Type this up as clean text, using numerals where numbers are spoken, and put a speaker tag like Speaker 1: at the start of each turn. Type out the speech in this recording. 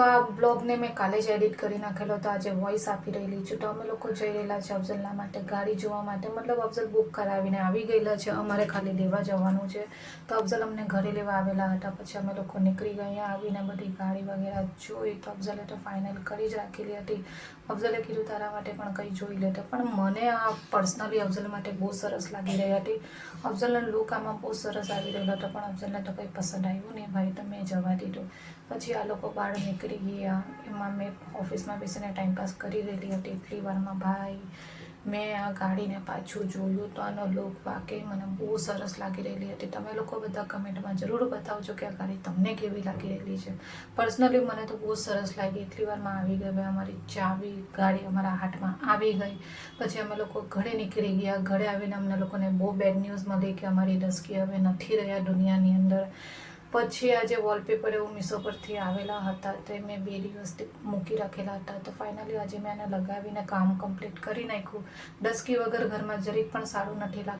Speaker 1: તો આ બ્લોગને મેં કાલે જ એડિટ કરી નાખેલો હતો, આજે વોઇસ આપી રહેલી છું. તો અમે લોકો જઈ રહેલા છે અફઝલના માટે ગાડી જોવા માટે, મતલબ અફઝલ બુક કરાવીને આવી ગયેલા છે, અમારે ખાલી લેવા જવાનું છે. તો અફઝલ અમને ઘરે લેવા આવેલા હતા, પછી અમે લોકો નીકળી ગયા. આવીને બધી ગાડી વગેરે જોઈ તો અફઝલે તો ફાઇનલ કરી જ રાખેલી હતી. અફઝલે કીધું તારા માટે પણ કંઈ જોઈ લેતો, પણ મને આ પર્સનલી અફઝલ માટે બહુ સરસ લાગી રહી હતી. અફઝલનો લુક આમાં બહુ સરસ આવી રહ્યો હતો, પણ અફઝલને તો કંઈ પસંદ આવ્યું નહીં ભાઈ, તો મેં જવા દીધું. પછી આ લોકો બહાર નીકળી ગયા. એમાં મેં ઓફિસમાં બેસીને ટાઈમપાસ કરી રહેલી હતી. એટલી વારમાં ભાઈ મેં આ ગાડીને પાછું જોયું તો આનો લુક વાકઈ મને બહુ સરસ લાગી રહેલી હતી. તમે લોકો બધા કમેન્ટમાં જરૂર બતાવજો કે આ ગાડી તમને કેવી લાગી રહેલી છે. પર્સનલી મને તો બહુ સરસ લાગી. એટલી વારમાં આવી ગઈ ભાઈ અમારી ચાવી, ગાડી અમારા હાથમાં આવી ગઈ. પછી અમે લોકો ઘરે નીકળી ગયા. ઘરે આવીને અમને લોકોને બહુ બેડ ન્યૂઝ મળી કે અમારી ડસ્કી હવે નથી રહ્યા દુનિયાની અંદર. પછી આજે વોલપેપર એવું મીશો પરથી આવેલા હતા, તે મેં 2 દિવસથી મૂકી રાખેલા હતા. તો ફાઇનલી આજે મેં એને લગાવીને કામ કમ્પ્લીટ કરી નાખ્યું. ડસ્કી વગર ઘરમાં જરીક પણ સારું નથી લાગતું.